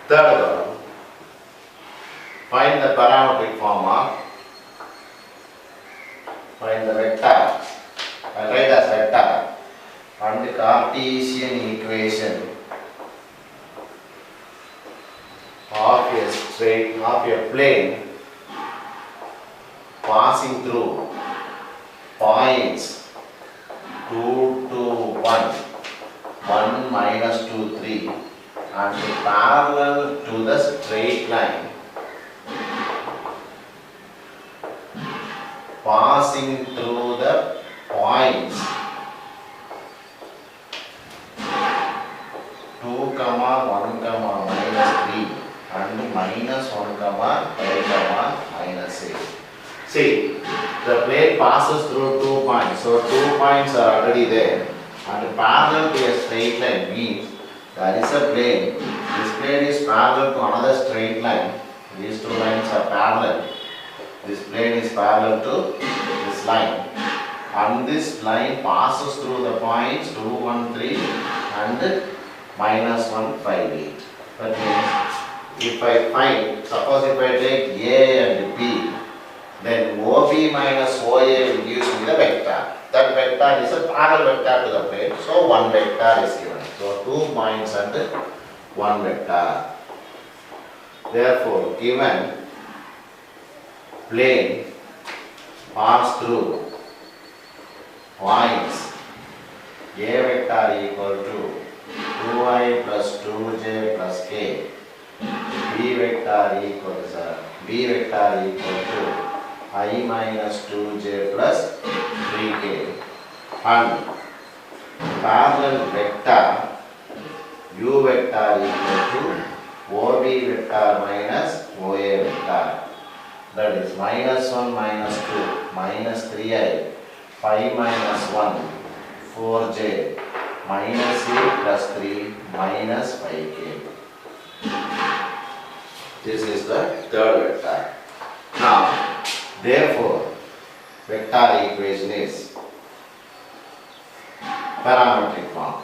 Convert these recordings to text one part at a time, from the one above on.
Third column, find the parametric form of, find the vector, I write as vector, and the Cartesian equation of a plane passing through points 2 to 1, 1 minus 2, 3, and parallel to the straight line passing through the points 2, 1, minus 3 and minus 1, 5, minus 8. See, the plane passes through 2 points, so 2 points are already there, and parallel to a straight line means there is a plane. This plane is parallel to another straight line. These two lines are parallel. This plane is parallel to this line, and this line passes through the points 2, 1, 3 and minus 1, 5, 8. That means if I find, suppose if I take A and B, then OB minus OA will give me the vector. That vector is a parallel vector to the plane, so one vector is given. So 2 points and 1 vector. Therefore, given plane pass through points A vector equal to 2i plus 2j plus k, B vector equals to I minus 2j plus 3k, and parallel vector U vector equal to OB vector minus OA vector. That is minus 1 minus 2 minus 3i, 5 minus 1 4j minus a plus 3 minus 5k. This is the third vector. Now, therefore, vector equation is parametric form.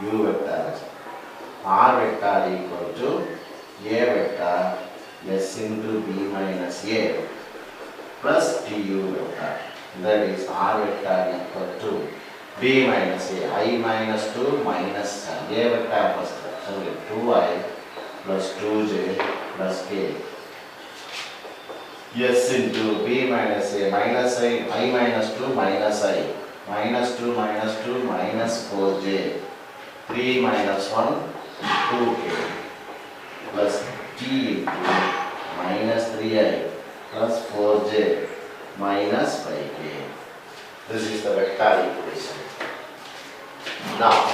U vector, R vector equal to A vector S into B minus A plus du vector. That is R vector equal to B minus A, I minus 2 minus A vector first, so 2i plus 2j plus k. S into B minus A minus I minus 2 minus I, minus 2 minus 2 minus 4j, 3 minus 1 2k plus t into minus 3i plus 4j minus 5k. This is the vector equation. Now,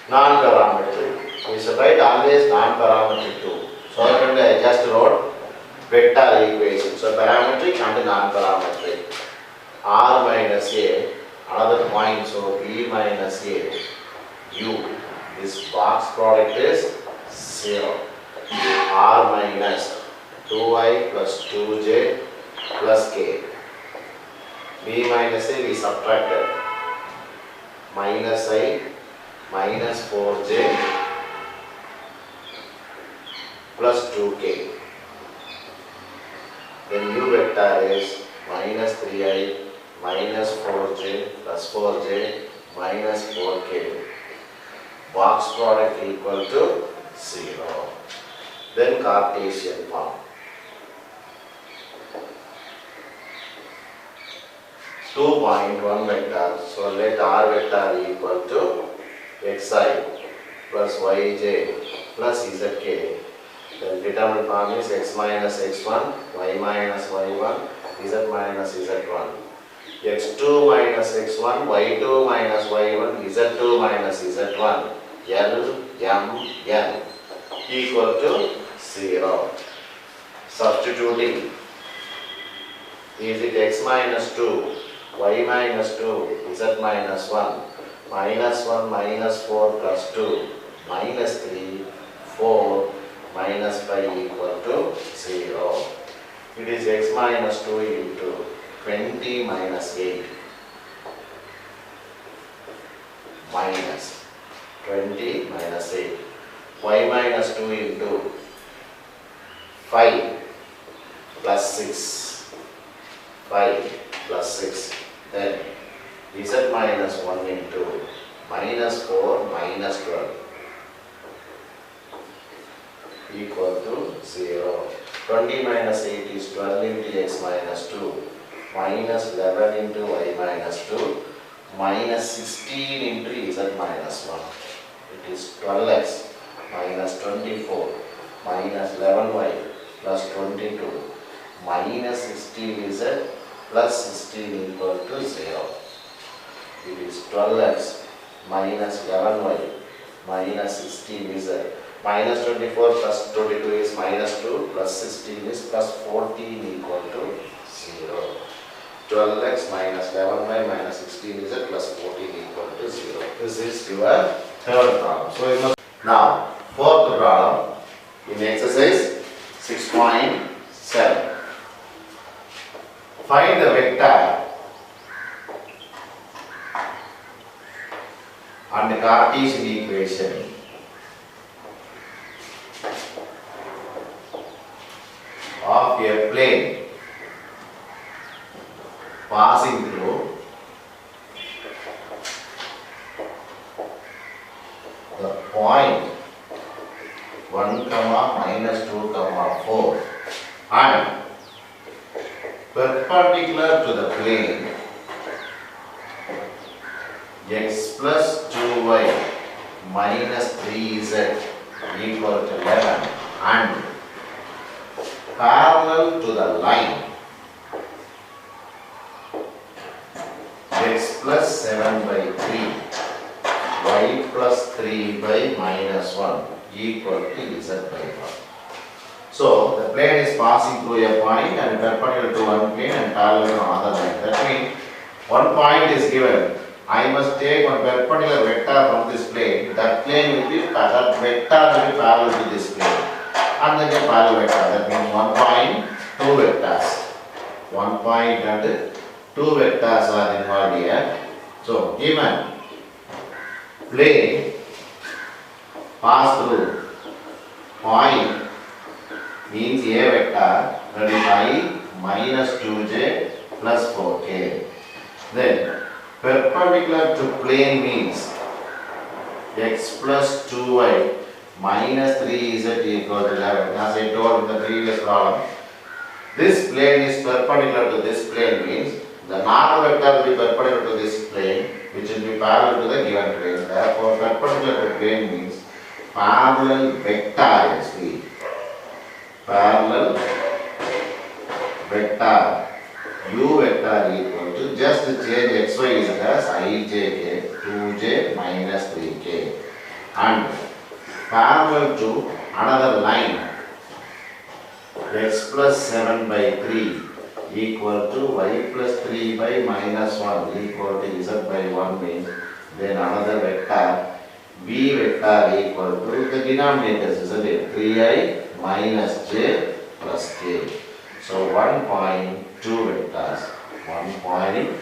non-parametric. We should write always non-parametric too. So I just wrote vector equation. So parametric and non-parametric. R minus A, another point, so B minus A, U. This box product is 0. R minus 2i plus 2j plus k. B minus A we subtracted. Minus I minus 4j plus 2k. Then U vector is minus 3i minus 4j plus 4j minus 4k. Box product equal to 0. Then Cartesian form. 2.1 vector. So let R vector equal to xi plus yj plus zk. Then determinant form is x minus x1, y minus y1, z minus z1. x2 minus x1, y2 minus y1, z2 minus z1, L, M, N equal to 0. Substituting, is it x minus 2, y minus 2, z minus 1, minus 1 minus 4 plus 2, minus 3, 4, minus 5 equal to 0. It is x minus 2 into 20 minus 8. minus 20 minus 8. Y minus 2 into 5 plus 6. 5 plus 6. Then Z minus 1 into minus 4 minus 12 equal to 0. 20 minus 8 is 12 into x minus 2 minus 11 into y minus 2 minus 16 into z minus 1. It is 12x minus 24 minus 11y plus 22 minus 16z plus 16 equal to 0. It is 12x minus 11y minus 16z minus 24 plus 22 is minus 2 plus 16 is plus 14 equal to 0. 12x minus 11y minus 16z plus 14 equal to 0. This is your third problem. So you must now fourth problem in exercise 6.7. Find the vector and the Cartesian equation of a plane passing through the point 1, minus 2, 4 and perpendicular to the plane x plus 2y minus 3z equal to 11 and parallel to the line x plus 7 by 3 y plus 3 by minus 1 equal to z by 1. So the plane is passing through a point and perpendicular to one plane and parallel to another line. That means one point is given. I must take one perpendicular vector from this plane. That plane will be that vector will be parallel to this plane. And then a parallel vector. That means 1 point, 2 vectors. 1 point and 2 vectors are involved here. So given plane pass through point means a vector, that is I minus 2j plus 4k. Then perpendicular to plane means x plus 2y minus 3z equal to 11. As I told in the previous problem, this plane is perpendicular to this plane means the normal vector will be perpendicular to this plane, which will be parallel to the given plane. Therefore, perpendicular to plane means parallel vector is V. Parallel vector u vector equal to, just change xy as ijk 2j minus 3k and parallel to another line x plus 7 by 3 equal to y plus 3 by minus 1 equal to z by 1 means then another vector v vector equal to the denominators, isn't it? 3i minus j plus k. So 1.2 vectors. 1.2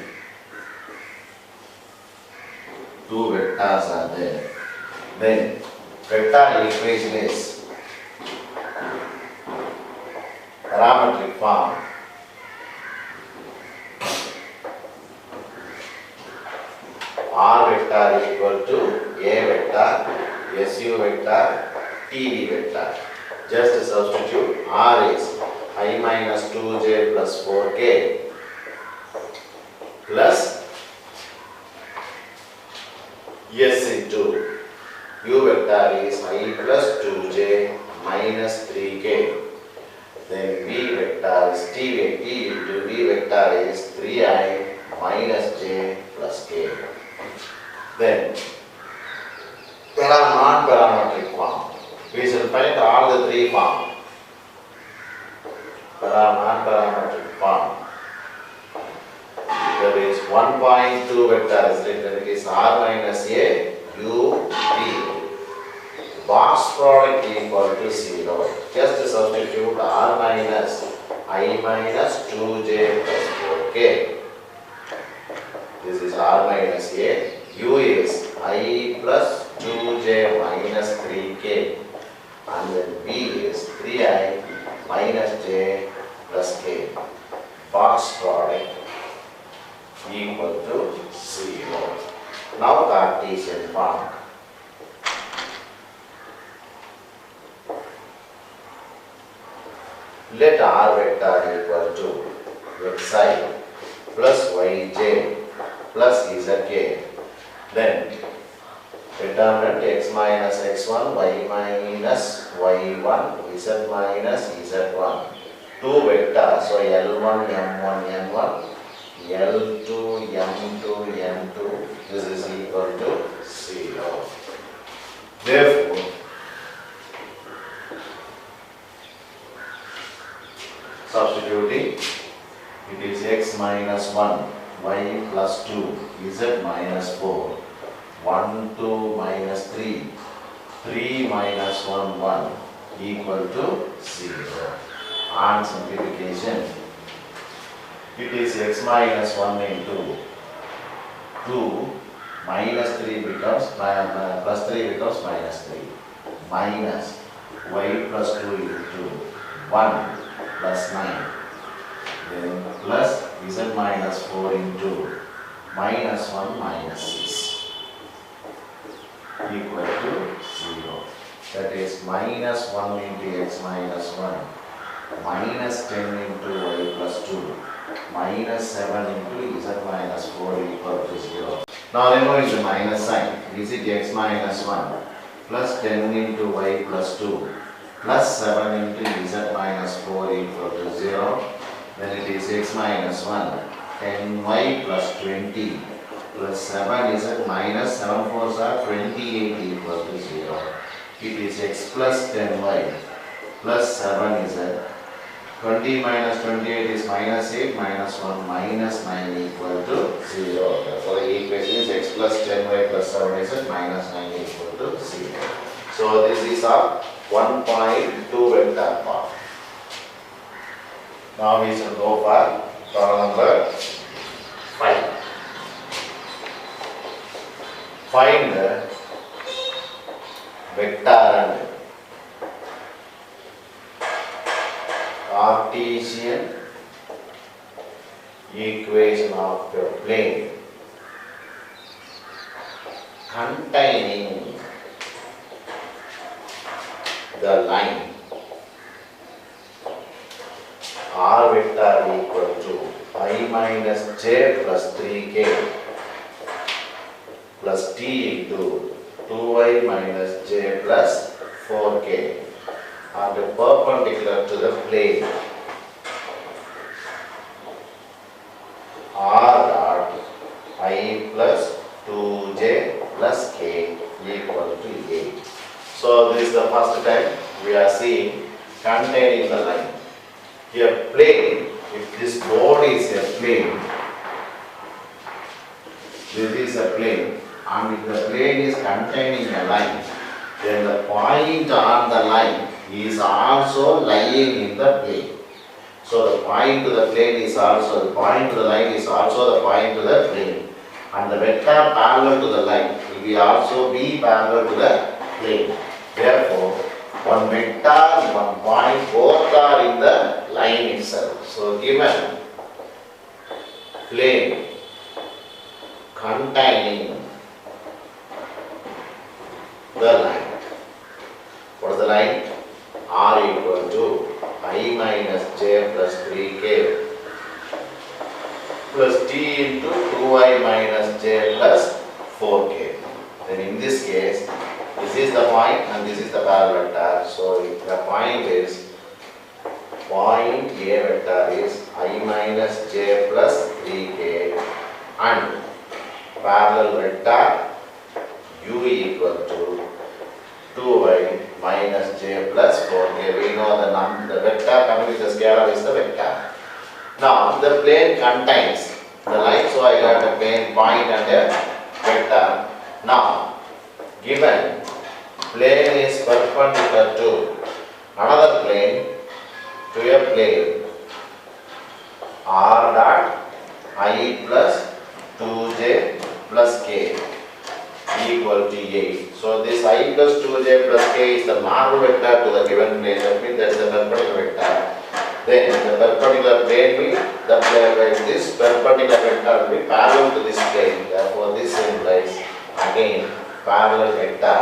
vectors are there. Then vector equation is parametric form. R vector equal to A vector, SU vector, TD vector. Just substitute R is I minus 2j plus 4k plus S into U vector is I plus 2j minus 3k. Then V vector is T into V vector is 3i minus j plus k. Then there are non-parametric form. We shall find all the three forms. There are non-parametric form. There is 1.2 vector is written, it is R minus A, U, V. Box product equal to 0. Just substitute R minus I minus 2j plus 4k. This is R minus A. U is I Now Cartesian form. Let r vector equal to xi plus yj plus zk. Then determinant x minus x1, y minus y1, z minus z1. Two vectors, so L1, M1, N1, L2, M2, N2, this is equal to 0. Therefore, substituting, it is x minus 1, y plus 2, z minus 4, 1, 2 minus 3, 3 minus 1, 1 equal to 0. On simplification, it is x minus 1 into 2 minus 3 becomes plus 3 becomes minus 3 minus y plus 2 into 1 plus 9, then plus z minus 4 into minus 1 minus 6 equal to 0. That is minus 1 into x minus 1 minus 10 into y plus 2 minus 7 into z minus 4 equal to 0. Now remove the minus sign. Is it x minus 1 plus 10 into y plus 2 plus 7 into z minus 4 equal to 0. Then it is x minus 1 10y plus 20 plus 7 z minus 7 4s are 28 equal to 0. It is x plus 10y plus 7 z. 20 minus 28 is minus 8 minus 1 minus 9 equal to 0. Therefore, the equation is x plus 10y plus 7z minus 9 equal to 0. So, this is our 1.2 vector form. Now, we shall go for problem number 5. Find the vector and Cartesian equation of a plane containing the line r vector equal to I minus j plus 3k plus t into 2y minus j plus 4k and perpendicular to the plane r dot I plus 2j plus k equal to 8. So this is the first time we are seeing containing the line. Here plane, if this board is a plane, this is a plane, and if the plane is containing a line, then the point on the line is also lying in the plane. So the point to the plane is also, the point to the line is also the point to the plane. And the vector parallel to the line will be also be parallel to the plane. Therefore, one vector, one point, both are in the line itself. So given plane containing the line. What is the line? R equal to I minus j plus 3k plus t into 2y minus j plus 4k. Then in this case, this is the point and this is the parallel vector. So if the point is, point A vector is I minus j plus 3k and parallel vector u equal to 2y minus j plus 4k. We know the vector coming with the scalar is the vector. Now the plane contains the line, so I got a plane point and a vector. Now given plane is perpendicular to another plane, to a plane r dot I plus 2j plus k equal to 8. So this I plus 2j plus k is the normal vector to the given plane. That means that is the perpendicular vector. Then the perpendicular plane will, the plane, this perpendicular vector will be parallel to this plane. Therefore this implies again parallel vector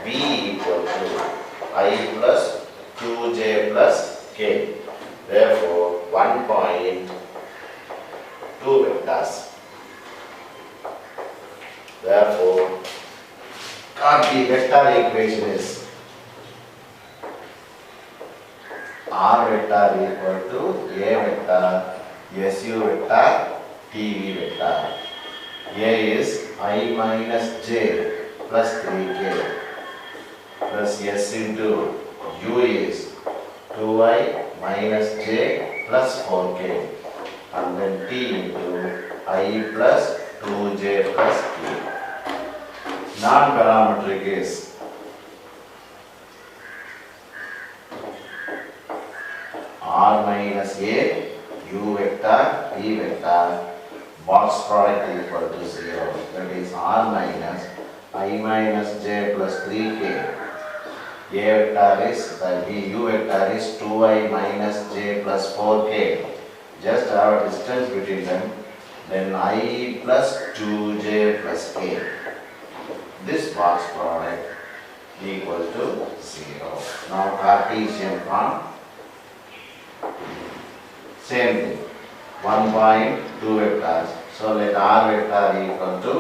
v equal to I plus 2j plus k. Therefore, 1 point, 2 vectors. Therefore, the vector equation is R vector equal to A vector, SU vector, TV vector. A is I minus j plus 3k plus S into U is 2I minus j plus 4k, and then T into I plus 2j plus k. Non-parametric is R minus A, U vector, T vector, box product equal to 0. That is R minus I minus j plus 3k. A vector is, the U vector is 2I minus j plus 4k. Just have a distance between them. Then I plus 2j plus k. This box product equal to 0. Now Cartesian form. Same thing. 1 point, 2 vectors. So let R vector equal to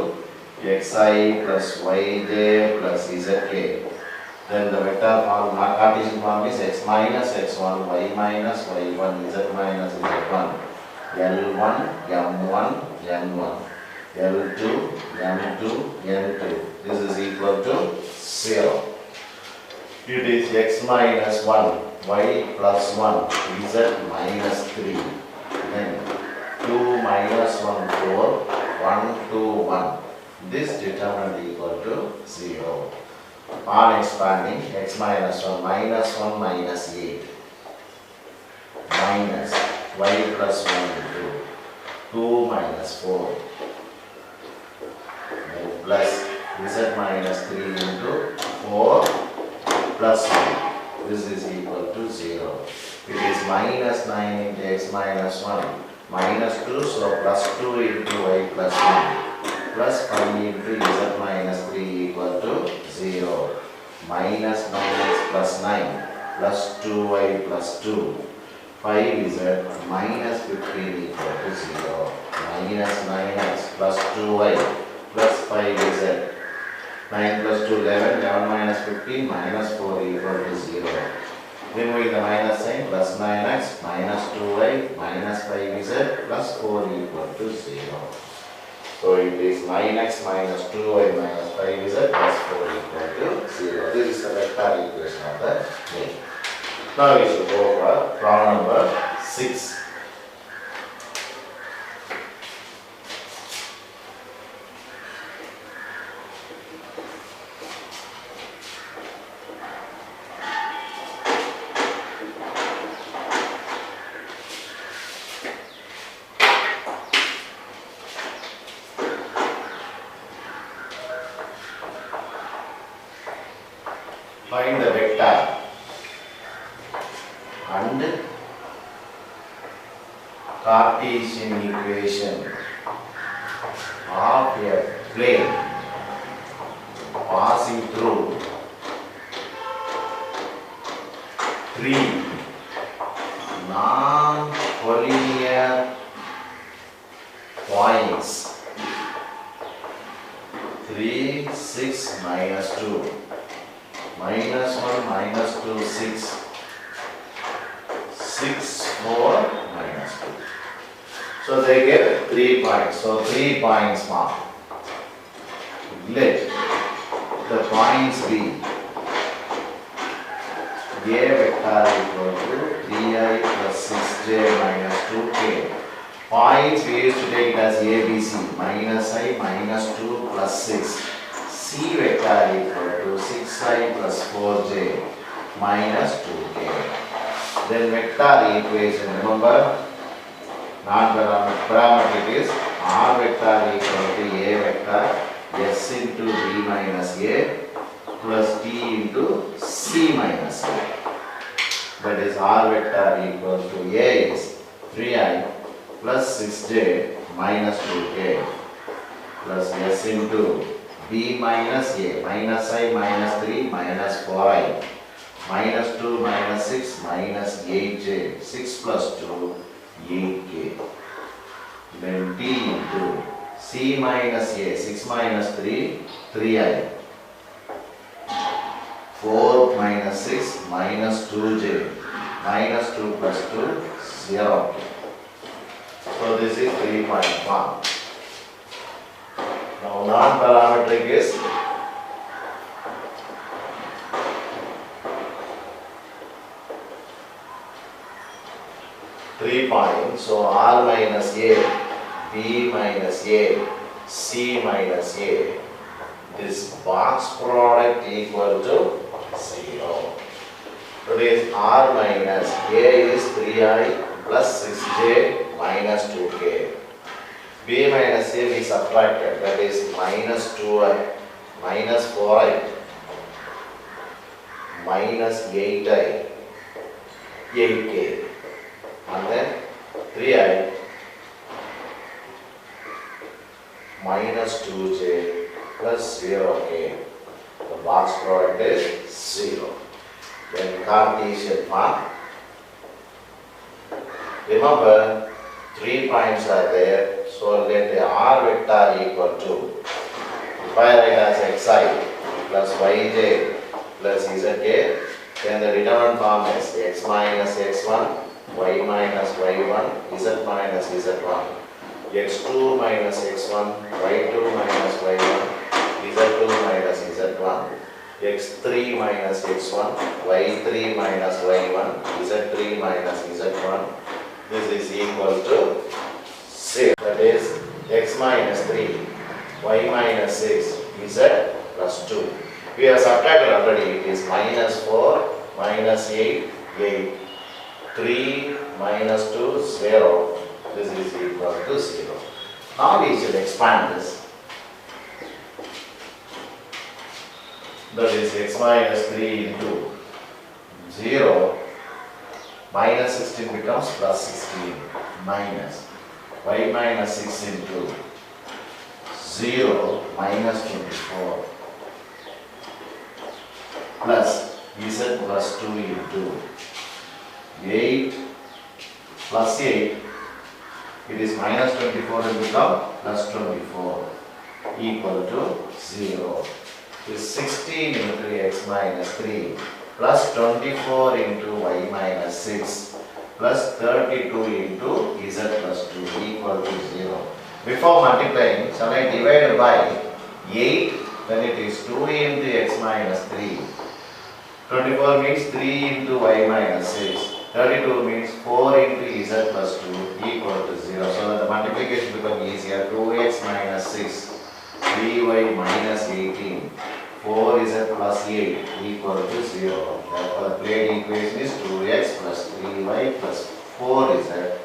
xi plus yj plus zk. Then the vector form, Cartesian form is x minus x1, y minus y1, z minus z1, L1, m1, n1, L2, m2, n2. This is equal to 0. It is x minus 1, y plus 1, z minus 3. Then 2 minus 1, 4, 1, 2, 1. This determinant equal to 0. On expanding, x minus 1 minus 8 minus y plus 1 into 2 minus 4 then plus z minus 3 into 4 plus 1. This is equal to 0. It is minus 9 into x minus 1 minus 2, so plus 2 into y plus 1 plus 5 into z minus 3 equal to 0. Minus 9x plus 9 plus 2y plus 2. 5z minus 15 equal to 0. Minus 9x plus 2y plus 5z. 9 plus 2, 11. 11 minus 15 minus 4 equal to 0. Removing the minus sign, plus 9x minus 2y minus 5z plus 4 equal to 0. So it is 9x minus 2y minus 5z plus 4 equal to 0. This is the vector equation of the plane. Now we should go for problem number 6. Find the vector and Cartesian equation of a plane passing through 3 non-collinear points. 3, 6, minus 2. Minus 1, minus 2, 6. 6, 4, minus 2. So they get 3 points. So 3 points marked. Let the points be A vector equal to 3i plus 6j minus 2k. Points we used to take it as ABC. Minus I minus 2 plus 6. C vector equal to 6i plus 4j minus 2k. Then vector equation, remember, non-parametric is R vector equal to A vector S into B minus A plus T into C minus A. That is R vector equal to A is 3i plus 6j minus 2k plus S into b minus a, minus I minus 3 minus 4i, minus 2 minus 6 minus 8j, 6 plus 2, 8k. Then d into c minus a, 6 minus 3, 3i, 4 minus 6 minus 2j, minus 2 plus 2, 0. So this is 3.1. Now non-parametric is 3 points. So R minus A, B minus A, C minus A. This box product equal to 0. That is R minus A is 3i plus 6j minus 2k. B minus A we subtracted, that is minus 2i, minus 4i, minus 8i, 8k, and then 3i minus 2j plus 0k. The box product is 0. Then Cartesian form. Remember, 3 points are there, so let the R vector equal to, if I write as xi plus yj plus zk, then the determinant form is x minus x1, y minus y1, z minus z1, x2 minus x1, y2 minus y1, z2 minus z1, x3 minus x1, y3 minus y1, z3 minus z1. This is equal to 0. That is x minus 3, y minus 6, z plus 2. We have subtracted already. It is minus 4, minus 8, 8. 3 minus 2, 0. This is equal to 0. Now we should expand this. That is x minus 3 into 0. Minus 16 becomes plus 16. Minus y minus 6 into 0 minus 24. Plus z plus 2 into 8 plus 8. It is minus 24 will become plus 24 equal to 0. Is 16 into x minus 3 plus 24 into y minus 6 plus 32 into z plus 2 equal to 0. Before multiplying, shall I divide it by 8? Then it is 2 into x minus 3. 24 means 3 into y minus 6. 32 means 4 into z plus 2 equal to 0. So that the multiplication becomes easier. 2x minus 6, 3y minus 18, 4z plus 8 equal to 0. Therefore, the plate equation is 2x plus 3y plus 4z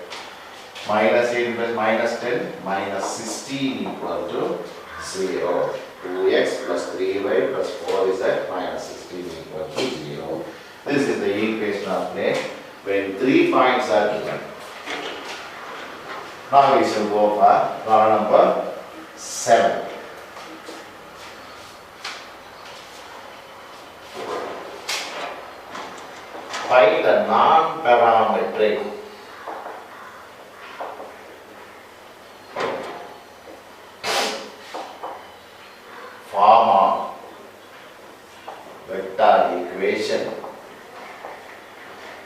minus 8 plus minus 10 minus 16 equal to 0. 2x plus 3y plus 4z minus 16 equal to 0. This is the equation of plane when 3 points are given. Now we shall go for problem number 7. Find the non-parametric form of vector equation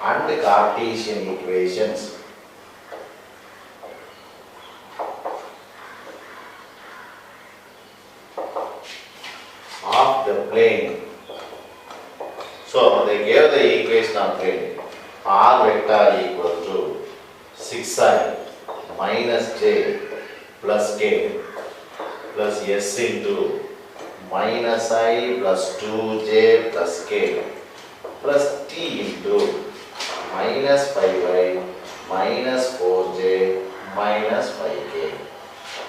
and Cartesian equations of the plane. So they gave the equation of plane. R vector equal to 6i minus j plus k plus s into minus I plus 2j plus k plus t into minus 5i minus 4j minus 5k.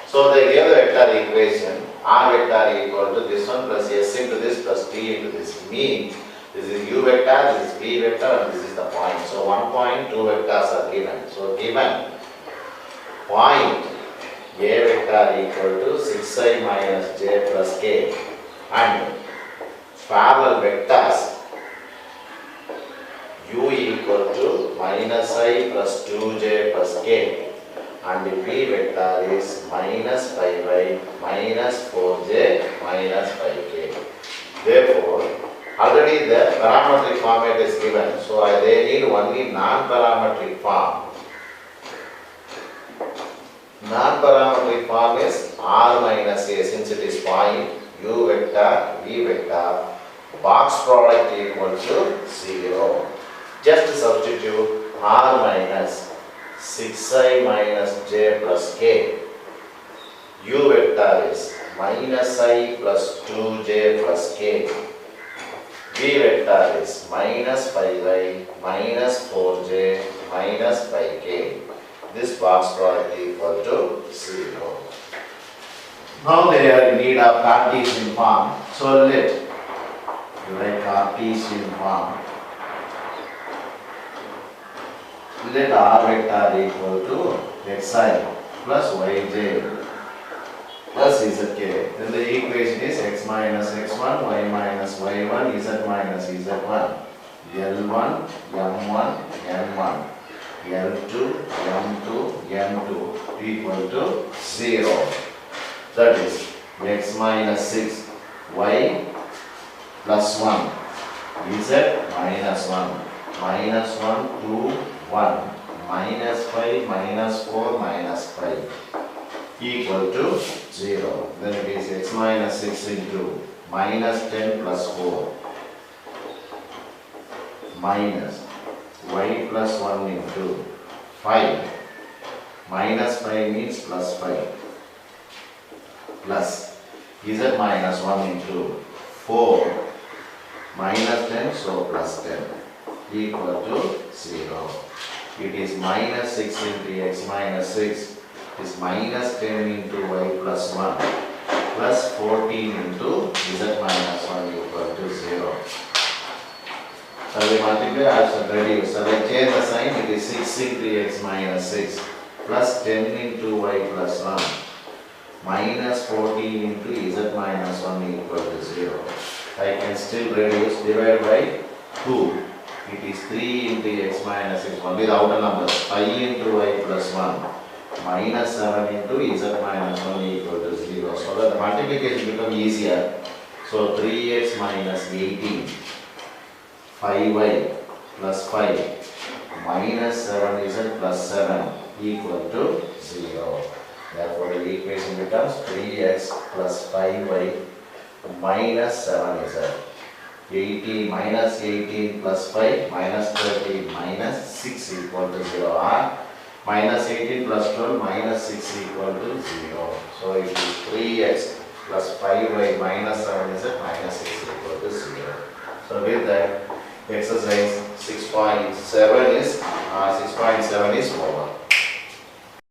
So they gave the vector equation R vector equal to this one plus s into this plus t into this. Means this is u vector, this is v vector, and this is the point. So 1 point, 2 vectors are given. So given point A vector equal to 6i minus j plus k, and parallel vectors u equal to minus I plus 2j plus k, and the p vector is minus 5i minus 4j minus 5k. Therefore, already the parametric format is given, so they need only non-parametric form. Non-parametric form is r minus a, since it is point, u vector, v vector, box product equal to 0. Just substitute r minus 6i minus j plus k. U vector is minus I plus 2j plus k. V vector is minus 5i minus 4j minus 5k. This box product equal to 0. Now they are in need of Cartesian form. So let write Cartesian form. Let r vector equal to xi plus yj plus zk. Then the equation is x minus x1, y minus y1, z minus z1, L1, m1, n1, L2, m2, n2 equal to 0. That is x minus 6, y plus 1, z minus 1, minus 1, 2, 1, minus 5, minus 4, minus 5 equal to 0. Then it is x minus 6 into minus 10 plus 4 minus y plus 1 into 5 minus 5 means plus 5 plus z minus 1 into 4 minus 10, so plus 10 equal to 0. It is minus 6 into x minus 6 is minus 10 into y plus 1 plus 14 into z minus 1 equal to 0. So we multiply also reduce. So I change the sign, it is 6 into x minus 6 plus 10 into y plus 1 minus 14 into z minus 1 equal to 0. I can still reduce, divide by 2. It is 3 into x minus 6, only the outer numbers, 5 into y plus 1 minus 7 into z minus 1 equal to 0. So that the multiplication becomes easier. So 3x minus 18, 5y plus 5 minus 7z plus 7 equal to 0. Therefore the equation becomes 3x plus 5y minus 7z. 18 minus 18 plus 5 minus 30 minus 6 equal to 0. Or minus 18 plus 12 minus 6 equal to 0. So it is 3x plus 5y minus 7z minus 6 equal to 0. So with that, exercise 6.7 is over.